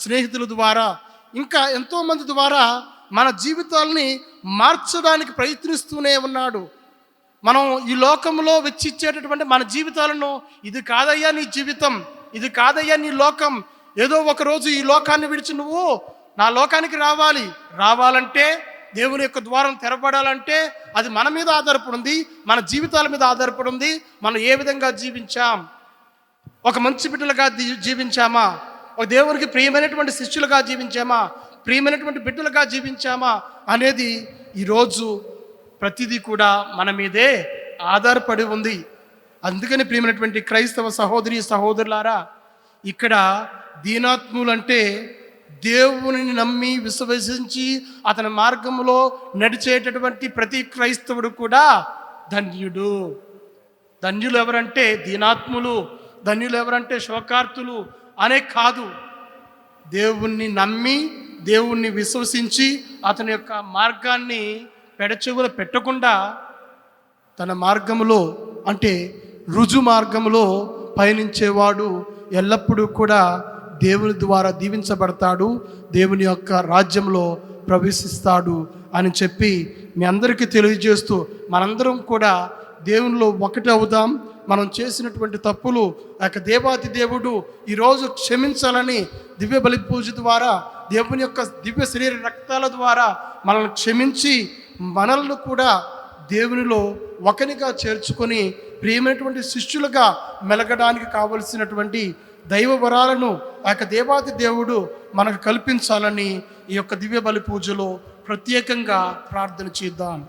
స్నేహితుల ద్వారా, ఇంకా ఎంతోమంది ద్వారా మన జీవితాల్ని మార్చడానికి ప్రయత్నిస్తూనే ఉన్నాడు. మనం ఈ లోకంలో వెచ్చిచ్చేటటువంటి మన జీవితాలను, ఇది కాదయ్యా నీ జీవితం, ఇది కాదయ్యా నీ లోకం, ఏదో ఒకరోజు ఈ లోకాన్ని విడిచి నువ్వు నా లోకానికి రావాలంటే, దేవుని యొక్క ద్వారం తెరపడాలంటే అది మన మీద ఆధారపడింది, మన జీవితాల మీద ఆధారపడింది. మనం ఏ విధంగా జీవించాం, ఒక మంచి బిడ్డలుగా జీవించామా, ఒక దేవునికి ప్రియమైనటువంటి శిష్యులుగా జీవించామా, ప్రియమైనటువంటి బిడ్డలుగా జీవించామా అనేది ఈరోజు ప్రతిదీ కూడా మన మీదే ఆధారపడి ఉంది. అందుకని ప్రియమైనటువంటి క్రైస్తవ సహోదరి సహోదరులారా, ఇక్కడ దీనాత్ములంటే దేవుని నమ్మి విశ్వసించి అతని మార్గంలో నడిచేటటువంటి ప్రతి క్రైస్తవుడు కూడా ధన్యుడు. ధన్యులు ఎవరంటే దీనాత్ములు, ధన్యులు ఎవరంటే శోకార్తులు అనే కాదు, దేవుణ్ణి నమ్మి దేవుణ్ణి విశ్వసించి అతని యొక్క మార్గాన్ని పెడచెవులు పెట్టకుండా తన మార్గములో అంటే రుజు మార్గములో పయనించేవాడు ఎల్లప్పుడూ కూడా దేవుని ద్వారా దీవించబడతాడు, దేవుని యొక్క రాజ్యంలో ప్రవేశిస్తాడు అని చెప్పి మీ అందరికీ తెలియజేస్తూ మనందరం కూడా దేవునిలో ఒకటి అవుదాం. మనం చేసినటువంటి తప్పులు ఆ యొక్క దేవాతి దేవుడు ఈరోజు క్షమించాలని దివ్య బలి పూజ ద్వారా దేవుని యొక్క దివ్య శరీర రక్తాల ద్వారా మనల్ని క్షమించి మనల్ని కూడా దేవునిలో ఒకనిగా చేర్చుకొని ప్రియమైనటువంటి శిష్యులుగా మెలగడానికి కావలసినటువంటి దైవ వరాలను ఆ యొక్క దేవాతి దేవుడు మనకు కల్పించాలని ఈ యొక్క దివ్య బలి పూజలో ప్రత్యేకంగా ప్రార్థన చేద్దాం.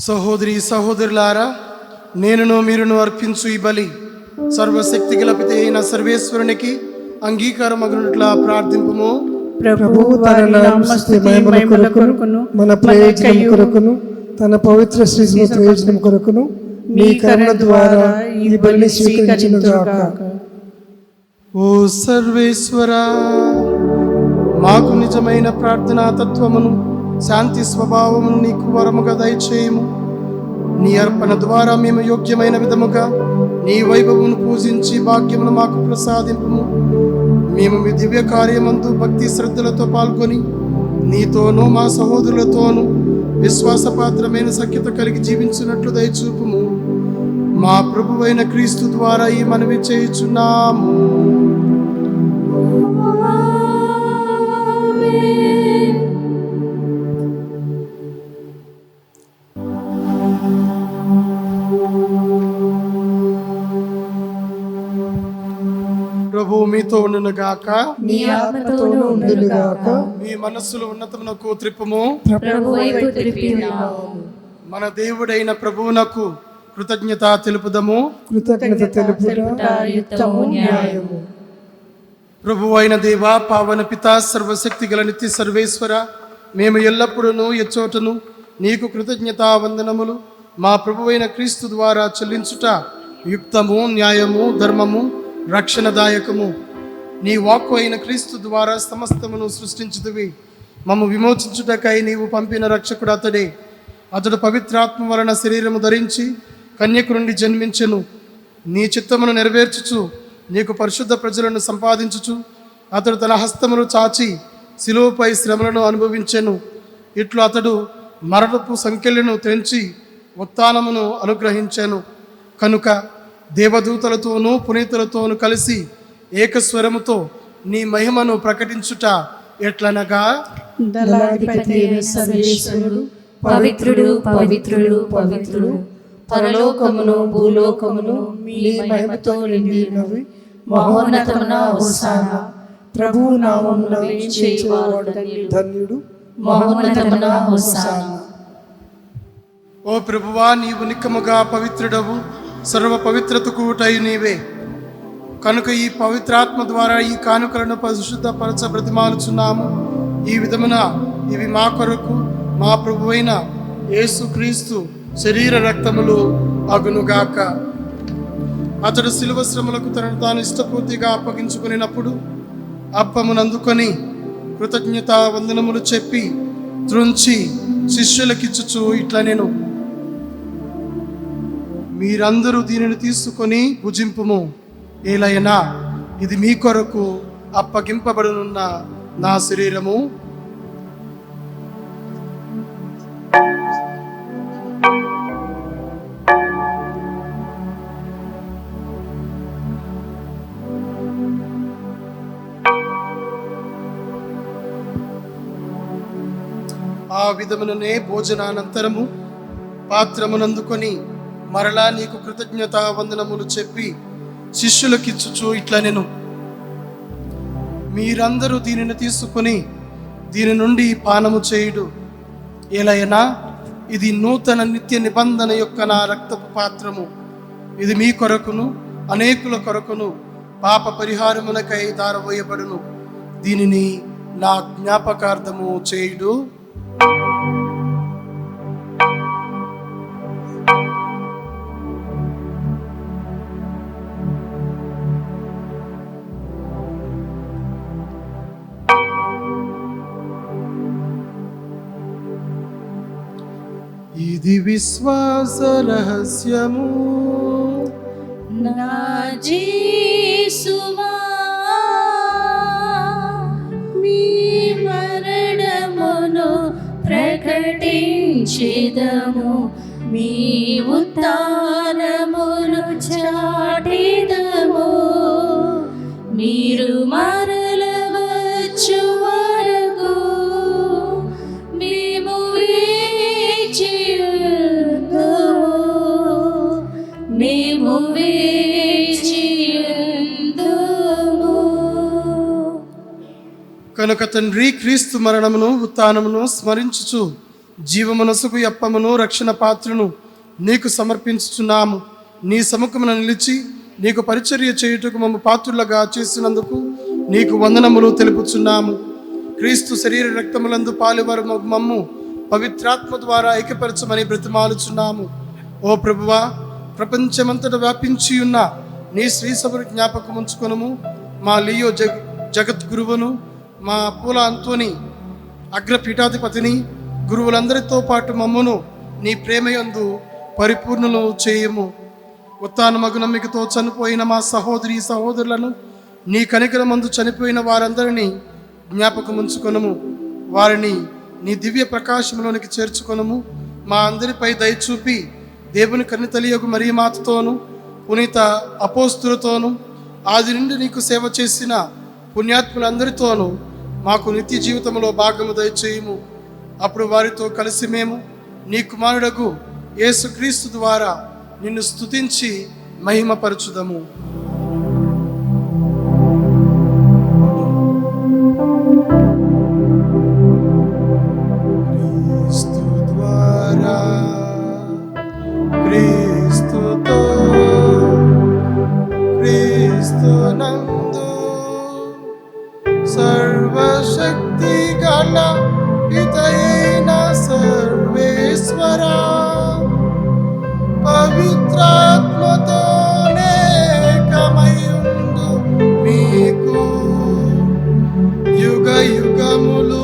సహోదరి సహోదరులారా, నేనును మీరును అర్పించు ఈ బలి సర్వశక్తి గల పిత అయిన సర్వేశ్వరునికి అంగీకారమగునట్లా ప్రార్థింపుము. ప్రభువు తన నామస్తుతి మహిమల కొరకును మన ప్రయోజనం కొరకును తన పవిత్ర శ్రీ ప్రయోజనం కొరకును మీ కరుణ ద్వారా ఈ బలిని స్వీకరించుగాక. ఓ సర్వేశ్వరా, మాకు నిజమైన ప్రార్థనా తత్వమును శాంతి స్వభావమును నీకు వరముగా దయచేయము. నీ అర్పణ ద్వారా మేము యోగ్యమైన విధముగా నీ వైభవమును పూజించి భాగ్యమును మాకు ప్రసాదింపుము. మేము మీ దివ్య కార్యమందు భక్తి శ్రద్ధలతో పాల్గొని నీతోనూ మా సహోదరులతోనూ విశ్వాసపాత్రమైన సఖ్యత కలిగి జీవించినట్లు దయచూపుము. మా ప్రభువైన క్రీస్తు ద్వారా ఈ మనవి చేయుచున్నాము. ప్రభు మీతో ఉండునుగాక, నీ ఆత్మతోనూ ఉండునుగాక. మీ మనస్సులో ఉన్నతమునకు త్రిప్పుము. ప్రభువైపు త్రిప్పి ఉన్నాము. మన దేవుడైన ప్రభువునకు కృతజ్ఞత తెలుపుదము. కృతజ్ఞత తెలుపుట యుక్తము, న్యాయము. ప్రభు అయిన దేవ, పావన పిత, సర్వశక్తి గల నిత్య సర్వేశ్వర, మేము ఎల్లప్పుడూ ఎచ్చోటను నీకు కృతజ్ఞతా వందనములు మా ప్రభువైన క్రీస్తు ద్వారా చెల్లించుట యుక్తము, న్యాయము, ధర్మము, రక్షణదాయకము. నీ వాక్కు అయిన క్రీస్తు ద్వారా సమస్తమును సృష్టించుదివి. మమ్ము విమోచించుటకై నీవు పంపిన రక్షకుడు అతడే. అతడు పవిత్రాత్మ వలన శరీరము ధరించి కన్యకు నుండి జన్మించెను. నీ చిత్తమును నెరవేర్చుచు నీకు పరిశుద్ధ ప్రజలను సంపాదించుచు అతడు తన హస్తమును చాచి శిలువపై శ్రమలను అనుభవించెను. ఇట్లు అతడు మరణపు సంకెళ్ళను తెంచి ఉత్థానమును అనుగ్రహించెను. కనుక దేవదూతలతోనూ పునీతులతోనూ కలిసి ఏకస్వరముతో నీ మహిమను ప్రకటించుట ఎట్లనగా, దళాధిపతి అయిన సర్వేశ్వరుడు పవిత్రుడు పవిత్రుడు పవిత్రుడు, పరలోకమును భూలోకమును మీ మహిమతో నిండినవి. మహోన్నతమున హోసానా, ప్రభువు నామమున చేయువాడు ధన్యుడు. మహోన్నతమున హోసానా. ఓ ప్రభువా, నీవు నిక్కముగా పవిత్రుడవు, సర్వ పవిత్రతకు ఊటై నీవే. కనుక ఈ పవిత్రాత్మ ద్వారా ఈ కానుకలను పరిశుద్ధపరచ బ్రతిమాలుచున్నాము. ఈ విధమున ఇవి మా కొరకు మా ప్రభువైన యేసుక్రీస్తు శరీర రక్తములు అగునుగాక. అతడు శిలువ శ్రమలకు తనను తాను ఇష్టపూర్తిగా అప్పగించుకునేటప్పుడు అప్పమునందుకొని కృతజ్ఞతా వందనములు చెప్పి త్రుంచి శిష్యులకిచ్చుచు ఇట్లా నేను, మీరందరూ దీనిని తీసుకొని భుజింపుము. ఏలైనా ఇది మీ కొరకు అప్పగింపబడనున్న నా శరీరము. ఆ విధముననే భోజనానంతరము పాత్రమునందుకొని మరలా నీకు కృతజ్ఞతా వందనములు చెప్పి శిష్యులకిచ్చుచు ఇట్లా నేను, మీరందరూ దీనిని తీసుకుని దీని నుండి పానము చేయుడు. ఏలైనా ఇది నూతన నిత్య నిబంధన యొక్క నా రక్తపు పాత్రము. ఇది మీ కొరకును అనేకుల కొరకును పాప పరిహారమునకై దారవేయబడును. దీనిని నా జ్ఞాపకార్థము చేయుడు. ఇది విశ్వాస రహస్యము. నా యేసువా, మీ మరణమును ప్రకటించెదము, మీ ఉత్థానమును చాటెదము. మీరు మరల వచ్చు వరకు మేము వేచియుందుము, మేము వేచియుందుము. కనుక తండ్రి, క్రీస్తు మరణమును ఉత్థానమును స్మరించుచు జీవమనసుకు అప్పమును రక్షణ పాత్రను నీకు సమర్పించుచున్నాము. నీ సముఖమున నిలిచి నీకు పరిచర్య చేయుటకు మమ్ము పాత్రులుగా చేసినందుకు నీకు వందనములు తెలుపుచున్నాము. క్రీస్తు శరీర రక్తములందు పాలువారు మమ్ము పవిత్రాత్మ ద్వారా ఐక్యపరచమని బ్రతిమాలుచున్నాము. ఓ ప్రభువా, ప్రపంచమంతటా వ్యాపించి ఉన్న నీ శ్రీ సభను జ్ఞాపకం ఉంచుకొనుము. మా లియో జగద్గురువును, మా పూల అంతోని అగ్రపీఠాధిపతిని, గురువులందరితో పాటు మమ్మును నీ ప్రేమయందు పరిపూర్ణులు చేయము. ఉత్థానమగు నమ్మికతో చనిపోయిన మా సహోదరి సహోదరులను, నీ కనికరమందు చనిపోయిన వారందరినీ జ్ఞాపకం ఉంచుకొనుము. వారిని నీ దివ్య ప్రకాశంలోనికి చేర్చుకొనుము. మా అందరిపై దయచూపి దేవుని కన్నితలియగు మరియమాతతోను పునీత అపోస్తులతోను ఆది నుండి నీకు సేవ చేసిన పుణ్యాత్ములందరితోనూ మాకు నిత్య జీవితంలో భాగము దయచేయము. అప్పుడు వారితో కలిసి మేము నీ కుమారుడగు యేసుక్రీస్తు ద్వారా నిన్ను స్తుతించి మహిమపరచుదము. క్రీస్తు ద్వారా, క్రీస్తుతో, క్రీస్తునందు సర్వశక్తి గల పితయైన సర్వేశ్వర పవిత్రాత్మతోనే కమయుండు మీకు యుగ యుగములు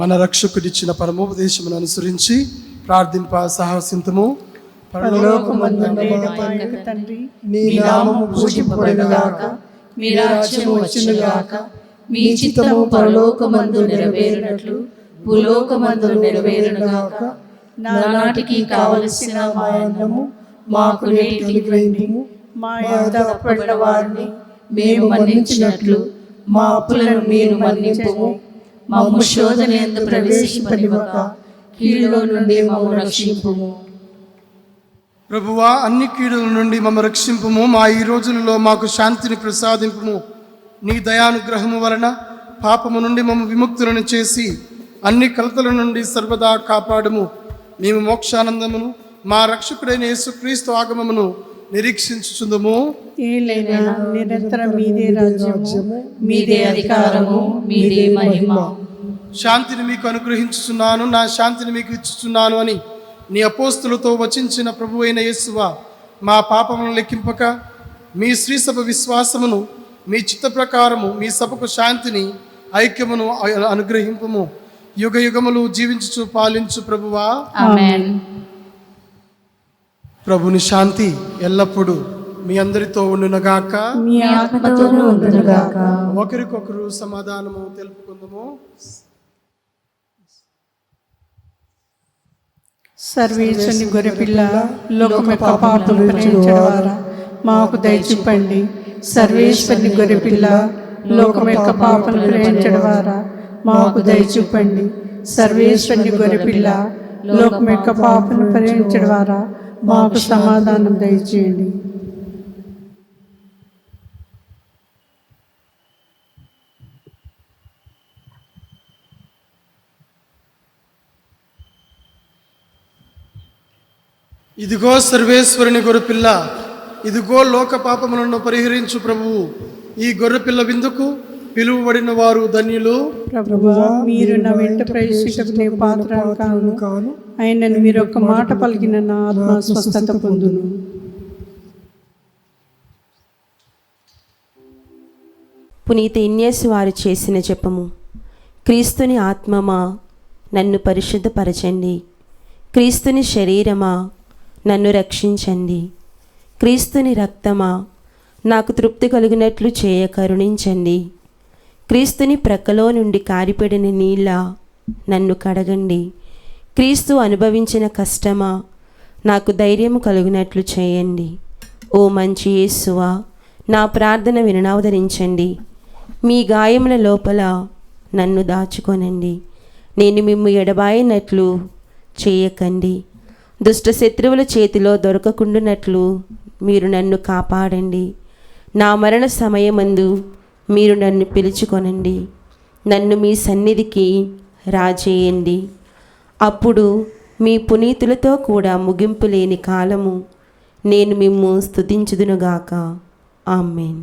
మన రక్షకుడిచ్చిన పరమోపదేశమును అనుసరించి ప్రార్థింప సాహసింతము. పరలోకమందున్న మా యొక్క తండ్రి, నీ నామము పూజింపబడుగాక, మీ రాజ్యము వచ్చునుగాక, మీ చిత్తము పరలోకమందు నెరవేరునట్లు భూలోకమందు నెరవేరునుగాక. నానాటికి కావలసిన మా అన్నము మాకు నేటికి అనుగ్రహించుము. మా యొద్ద అప్పుడైన వారిని మేము మన్నించినట్లు మా అప్పులను మీరు మన్నింపుము. మమ్ము శోధనయందు ప్రవేశింపనివ్వక కీడులో నుండి మమ్ము రక్షింపుము. ప్రభువా, అన్ని కీడుల నుండి మమ్మ రక్షింపుము. మా ఈ రోజులలో మాకు శాంతిని ప్రసాదింపుము. నీ దయానుగ్రహము వలన పాపము నుండి మమ్మ విముక్తులను చేసి అన్ని కలతల నుండి సర్వదా కాపాడుము. మేము మోక్షానందమును మా రక్షకుడైన యేసుక్రీస్తు ఆగమమును నిరీక్షించుచుందుము. ఏలైనా నిరంతరం మీదే రాజ్యము, మీదే అధికారము, మీదే మహిమ. శాంతిని మీకు అనుగ్రహించుచున్నాను, నా శాంతిని మీకు ఇచ్చుచున్నాను అని నీ అపోస్తులతో వచించిన ప్రభువైన యేసువా, మా పాపములను లెక్కింపక మీ శ్రీసభ విశ్వాసమును మీ చిత్త ప్రకారము మీ సభకు శాంతిని ఐక్యమును అనుగ్రహింపుము. యుగ యుగములు జీవించుచు పాలించు ప్రభువా. ఆమేన్. ప్రభుని శాంతి ఎల్లప్పుడూ మీ అందరితో ఉండునగాక. మీ ఆత్మతోనూ ఉండునుగాక. ఒకరికొకరు సమాధానము తెలుపుకుందాము. సర్వేశ్వరుని గొర్రెపిల్ల, లోకం యొక్క పాపములను పరిహరించువారా, మాకు దయచూపండి. సర్వేశ్వరుని గొర్రెపిల్ల, లోకం యొక్క పాపములను పరిహరించువారా, మాకు దయచూపండి. సర్వేశ్వరుని గొర్రెపిల్ల, లోకం యొక్క పాపములను పరిహరించువారా, మాకు సమాధానం దయచేయండి. ఇదిగో సర్వేశ్వరుని గొర్రెపిల్ల, ఇదిగో లోక పాపములను పరిహరించు ప్రభువు. ఈ గొర్రెపిల్ల విందుకు పిలువబడిన వారు ధన్యులు. ప్రభువా, మీరు నా వెంట ప్రవేశించటకు పాత్రను కాను. ఆయనను మీరు ఒక మాట పలికిన నా ఆత్మ స్వస్థత పొందును. పునీత ఇన్యేసు వారు చేసిన జపము. క్రీస్తుని ఆత్మమా, నన్ను పరిశుద్ధపరచండి. క్రీస్తుని శరీరమా, నన్ను రక్షించండి. క్రీస్తుని రక్తమా, నాకు తృప్తి కలిగినట్లు చేయ కరుణించండి. క్రీస్తుని ప్రక్కలో నుండి కారిపడిన నీళ్ళ నన్ను కడగండి. క్రీస్తు అనుభవించిన కష్టమా, నాకు ధైర్యము కలిగినట్లు చేయండి. ఓ మంచి యేసువా, నా ప్రార్థన వినవదరించండి. మీ గాయముల లోపల నన్ను దాచుకొనండి. నేను మిమ్ము ఎడబాయినట్లు చేయకండి. దుష్ట శత్రువుల చేతిలో దొరకకుండునట్లు మీరు నన్ను కాపాడండి. నా మరణ సమయమందు మీరు నన్ను పిలుచుకొనండి. నన్ను మీ సన్నిధికి రాజేయండి. అప్పుడు మీ పునీతులతో కూడా ముగింపు లేని కాలము నేను మిమ్ము స్తుతించుదునుగాక. ఆమేన్.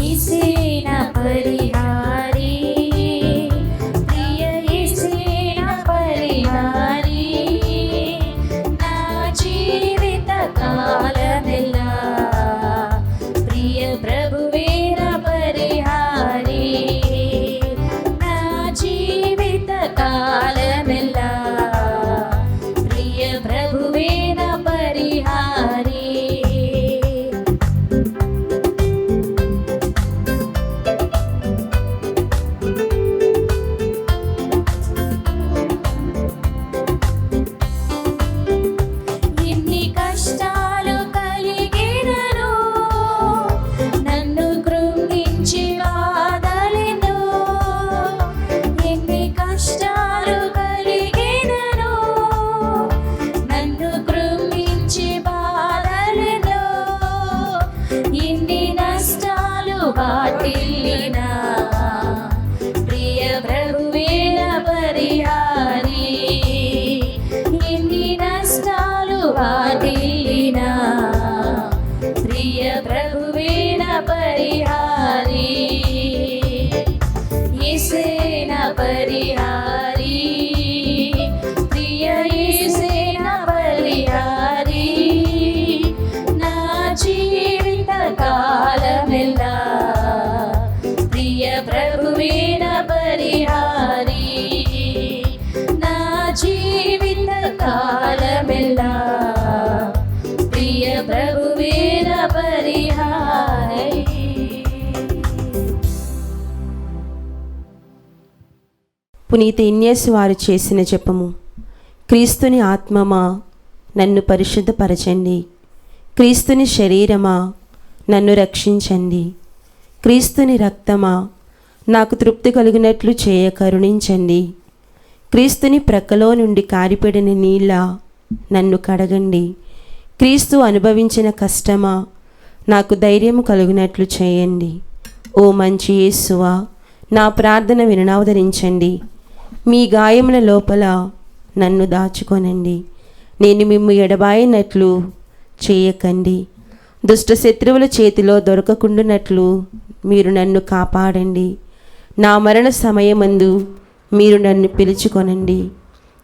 యేసేన పరిహారి, ప్రియ యేసేన యేసేన బలిహారి నా జీవిత కాలమెల్లా ప్రియ ప్రభువేన బలిహారి నా జీవిత కాలమెల్లా ప్రియ ప్రభువేన బలిహారి. పునీత ఇన్యేసు వారు చేసిన జపము. క్రీస్తుని ఆత్మమా నన్ను పరిశుద్ధపరచండి, క్రీస్తుని శరీరమా నన్ను రక్షించండి, క్రీస్తుని రక్తమా నాకు తృప్తి కలిగినట్లు చేయ కరుణించండి, క్రీస్తుని ప్రక్కలో నుండి కారిపడిన నీళ్ళ నన్ను కడగండి, క్రీస్తు అనుభవించిన కష్టమా నాకు ధైర్యము కలిగినట్లు చేయండి. ఓ మంచి యేసువా, నా ప్రార్థన వినవదరించండి, మీ గాయముల లోపల నన్ను దాచుకొనండి, నేను మిమ్ము ఎడబాయినట్లు చేయకండి, దుష్ట శత్రువుల చేతిలో దొరకకుండానట్లు మీరు నన్ను కాపాడండి, నా మరణ సమయమందు మీరు నన్ను పిలుచుకొనండి,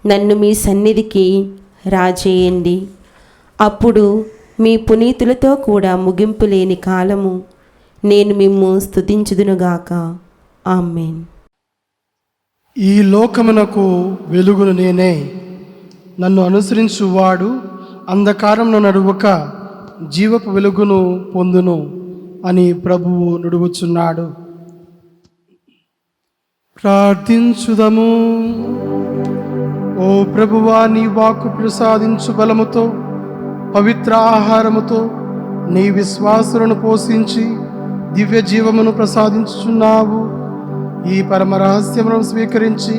నన్ను మీ సన్నిధికి రాజేయండి. అప్పుడు మీ పునీతులతో కూడా ముగింపు లేని కాలము నేను మిమ్ము స్తుతించుదునుగాక. ఆమేన్. ఈ లోకమునకు వెలుగును నేనే, నన్ను అనుసరించువాడు అంధకారంలో నడువక జీవపు వెలుగును పొందును అని ప్రభువు నుడువుచున్నాడు. ప్రార్థించుదము. ఓ ప్రభువా, నీ వాక్కు ప్రసాదించు బలముతో పవిత్ర ఆహారముతో నీ విశ్వాసులను పోషించి దివ్య జీవమును ప్రసాదించుచున్నావు. ఈ పరమ రహస్యమును స్వీకరించి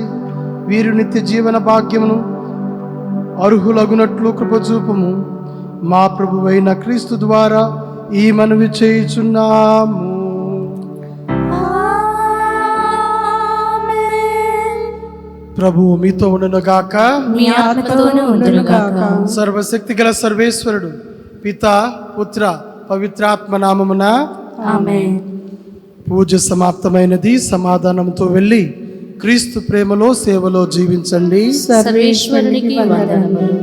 వీరు నిత్య జీవన భాగ్యమును అర్హులగునట్లు కృపచూపుము. మా ప్రభువైన క్రీస్తు ద్వారా ఈ మనవి చేయుచున్నాము. ప్రభువు మీతో ఉండునుగాక, మీ ఆత్మతోనూ ఉండునుగాక. సర్వశక్తి గల సర్వేశ్వరుడు పితా పుత్ర పవిత్రాత్మ నామమున ఆమేన్. పూజ సమాప్తమైనది. సమాధానంతో వెళ్ళి క్రీస్తు ప్రేమలో సేవలో జీవించండి. సర్వేశ్వరునికి వందనములు.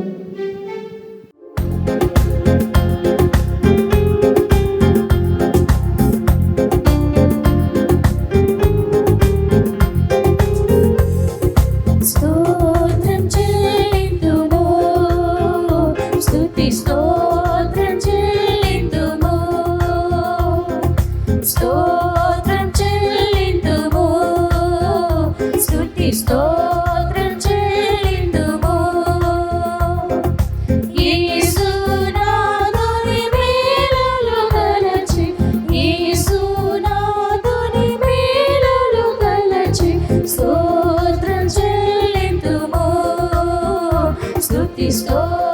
స్తోత్రం చెల్లింతుము, స్తుతి స్తోత్రం చెల్లింతుము, స్తోత్రం చెల్లింతుము, స్తుతి స్తోత్రం చెల్లింతుము. యేసునాథుని మేలులు తలచి, యేసునాథుని మేలులు తలచి స్తోత్రం చెల్లింతుము, స్తుతి స్తోత్రం